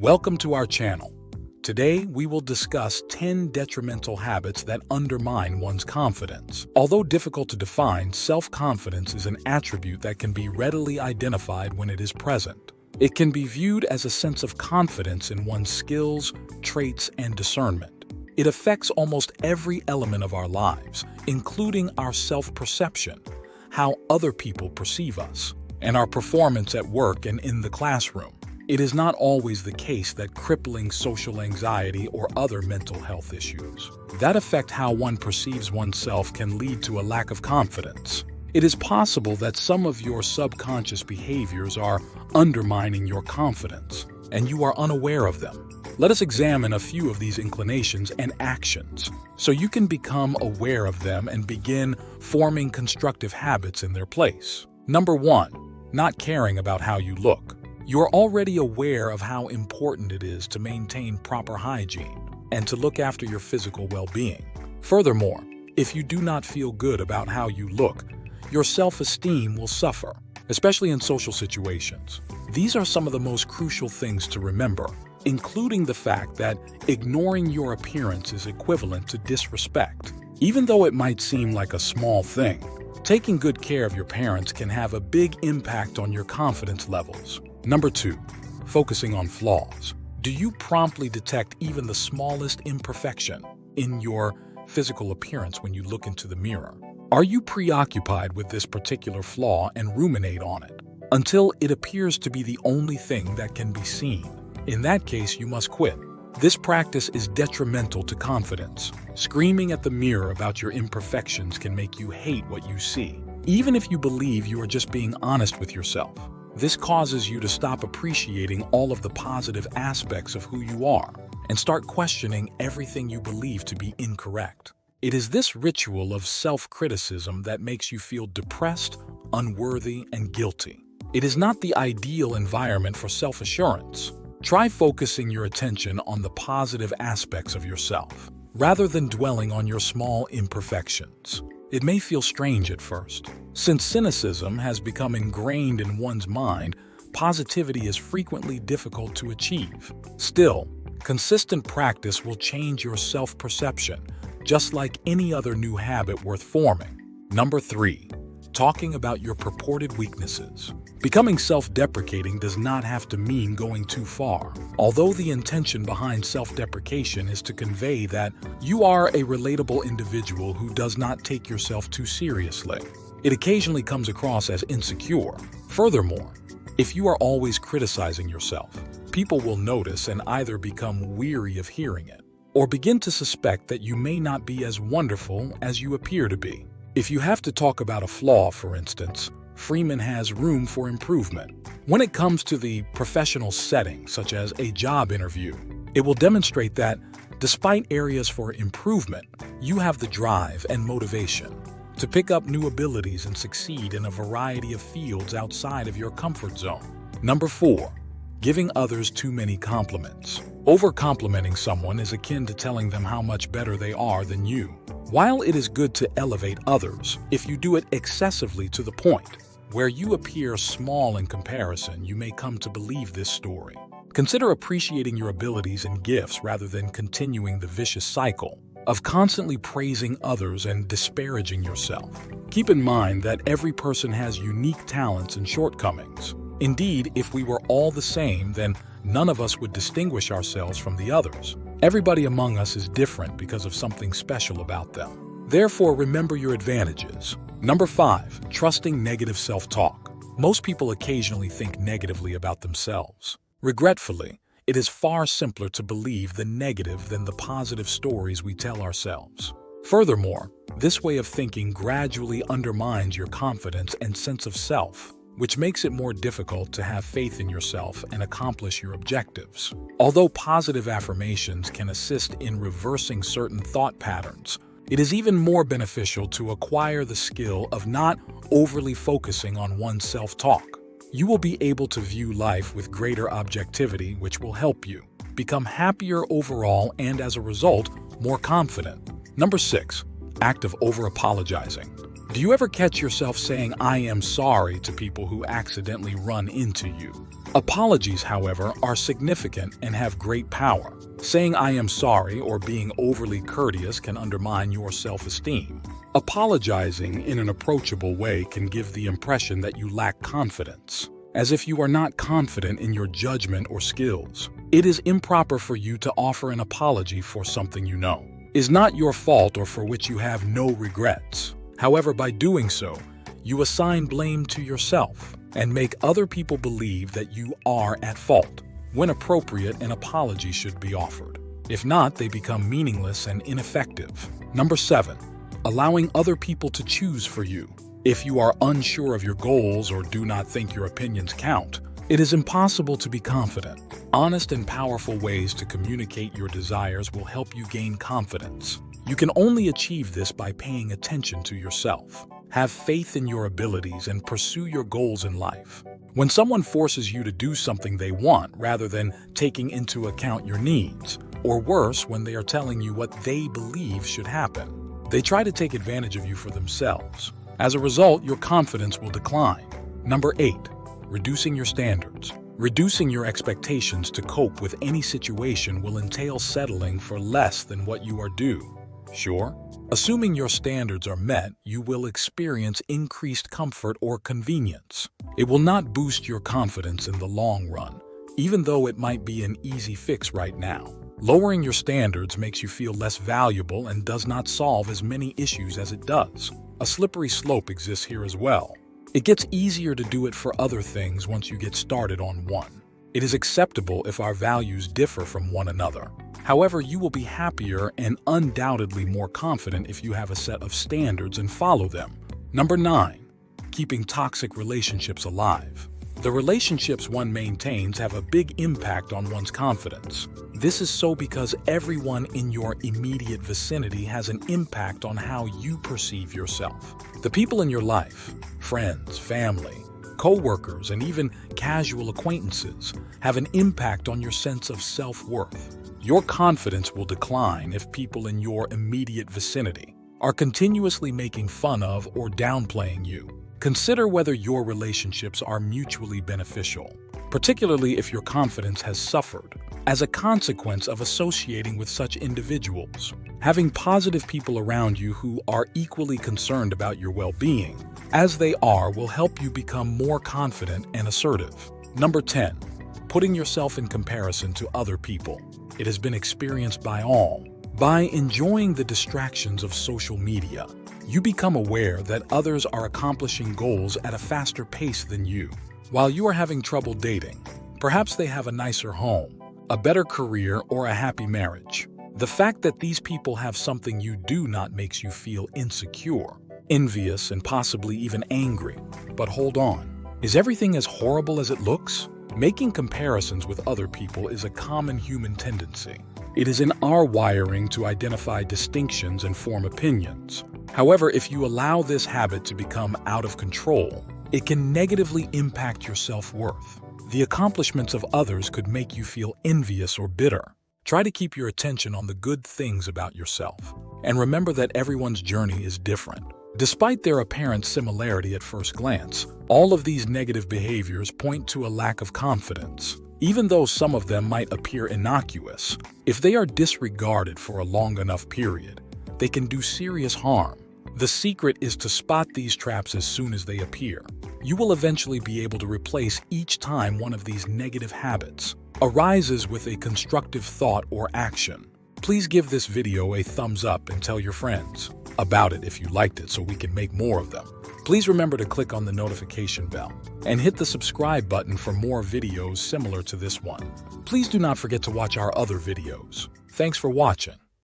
Welcome to our channel. Today, we will discuss 10 detrimental habits that undermine one's confidence. Although difficult to define, self-confidence is an attribute that can be readily identified when it is present. It can be viewed as a sense of confidence in one's skills, traits, and discernment. It affects almost every element of our lives, including our self-perception, how other people perceive us, and our performance at work and in the classroom. It is not always the case that crippling social anxiety or other mental health issues that affect how one perceives oneself can lead to a lack of confidence. It is possible that some of your subconscious behaviors are undermining your confidence, and you are unaware of them. Let us examine a few of these inclinations and actions so you can become aware of them and begin forming constructive habits in their place. Number 1. Not caring about how you look. You are already aware of how important it is to maintain proper hygiene and to look after your physical well-being. Furthermore, if you do not feel good about how you look, your self-esteem will suffer, especially in social situations. These are some of the most crucial things to remember, including the fact that ignoring your appearance is equivalent to disrespect. Even though it might seem like a small thing, taking good care of your parents can have a big impact on your confidence levels. Number 2. Focusing on flaws. Do you promptly detect even the smallest imperfection in your physical appearance when you look into the mirror? Are you preoccupied with this particular flaw and ruminate on it until it appears to be the only thing that can be seen? In that case, you must quit. This practice is detrimental to confidence. Screaming at the mirror about your imperfections can make you hate what you see, even if you believe you are just being honest with yourself. This causes you to stop appreciating all of the positive aspects of who you are and start questioning everything you believe to be incorrect. It is this ritual of self-criticism that makes you feel depressed, unworthy, and guilty. It is not the ideal environment for self-assurance. Try focusing your attention on the positive aspects of yourself, rather than dwelling on your small imperfections. It may feel strange at first. Since cynicism has become ingrained in one's mind, positivity is frequently difficult to achieve. Still, consistent practice will change your self-perception, just like any other new habit worth forming. Number 3. Talking about your purported weaknesses. Becoming self-deprecating does not have to mean going too far. Although the intention behind self-deprecation is to convey that you are a relatable individual who does not take yourself too seriously, it occasionally comes across as insecure. Furthermore, if you are always criticizing yourself, people will notice and either become weary of hearing it or begin to suspect that you may not be as wonderful as you appear to be. If you have to talk about a flaw, for instance, Freeman has room for improvement. When it comes to the professional setting, such as a job interview, it will demonstrate that, despite areas for improvement, you have the drive and motivation to pick up new abilities and succeed in a variety of fields outside of your comfort zone. Number 4. Giving others too many compliments. Over-complimenting someone is akin to telling them how much better they are than you. While it is good to elevate others, if you do it excessively to the point where you appear small in comparison, you may come to believe this story. Consider appreciating your abilities and gifts rather than continuing the vicious cycle of constantly praising others and disparaging yourself. Keep in mind that every person has unique talents and shortcomings. Indeed, if we were all the same, then none of us would distinguish ourselves from the others. Everybody among us is different because of something special about them. Therefore, remember your advantages. Number 5. Trusting negative self-talk. Most people occasionally think negatively about themselves. Regretfully, it is far simpler to believe the negative than the positive stories we tell ourselves. Furthermore, this way of thinking gradually undermines your confidence and sense of self, which makes it more difficult to have faith in yourself and accomplish your objectives. Although positive affirmations can assist in reversing certain thought patterns, it is even more beneficial to acquire the skill of not overly focusing on one's self-talk. You will be able to view life with greater objectivity, which will help you become happier overall and, as a result, more confident. Number 6. Act of over-apologizing. Do you ever catch yourself saying "I am sorry" to people who accidentally run into you? Apologies, however, are significant and have great power. Saying "I am sorry" or being overly courteous can undermine your self-esteem. Apologizing in an approachable way can give the impression that you lack confidence, as if you are not confident in your judgment or skills. It is improper for you to offer an apology for something you know is not your fault or for which you have no regrets. However, by doing so, you assign blame to yourself and make other people believe that you are at fault. When appropriate, an apology should be offered. If not, they become meaningless and ineffective. Number 7. Allowing other people to choose for you. If you are unsure of your goals or do not think your opinions count, it is impossible to be confident. Honest and powerful ways to communicate your desires will help you gain confidence. You can only achieve this by paying attention to yourself. Have faith in your abilities and pursue your goals in life. When someone forces you to do something they want rather than taking into account your needs, or worse, when they are telling you what they believe should happen, they try to take advantage of you for themselves. As a result, your confidence will decline. Number 8. Reducing your standards. Reducing your expectations to cope with any situation will entail settling for less than what you are due. Sure, assuming your standards are met, you will experience increased comfort or convenience. It will not boost your confidence in the long run, even though it might be an easy fix right now. Lowering your standards makes you feel less valuable and does not solve as many issues as it does. A slippery slope exists here as well. It gets easier to do it for other things once you get started on one. It is acceptable if our values differ from one another. However, you will be happier and undoubtedly more confident if you have a set of standards and follow them. Number 9. Keeping toxic relationships alive. The relationships one maintains have a big impact on one's confidence. This is so because everyone in your immediate vicinity has an impact on how you perceive yourself. The people in your life, friends, family, co-workers, and even casual acquaintances have an impact on your sense of self-worth. Your confidence will decline if people in your immediate vicinity are continuously making fun of or downplaying you. Consider whether your relationships are mutually beneficial, particularly if your confidence has suffered as a consequence of associating with such individuals. Having positive people around you who are equally concerned about your well-being, as they are, will help you become more confident and assertive. Number 10. Putting yourself in comparison to other people. It has been experienced by all. By enjoying the distractions of social media, you become aware that others are accomplishing goals at a faster pace than you. While you are having trouble dating, perhaps they have a nicer home, a better career, or a happy marriage. The fact that these people have something you do not makes you feel insecure, envious, and possibly even angry. But hold on, is everything as horrible as it looks? Making comparisons with other people is a common human tendency. It is in our wiring to identify distinctions and form opinions. However, if you allow this habit to become out of control, it can negatively impact your self-worth. The accomplishments of others could make you feel envious or bitter. Try to keep your attention on the good things about yourself. And remember that everyone's journey is different. Despite their apparent similarity at first glance, all of these negative behaviors point to a lack of confidence. Even though some of them might appear innocuous, if they are disregarded for a long enough period, they can do serious harm. The secret is to spot these traps as soon as they appear. You will eventually be able to replace each time one of these negative habits arises with a constructive thought or action. Please give this video a thumbs up and tell your friends about it if you liked it so we can make more of them. Please remember to click on the notification bell and hit the subscribe button for more videos similar to this one. Please do not forget to watch our other videos. Thanks for watching.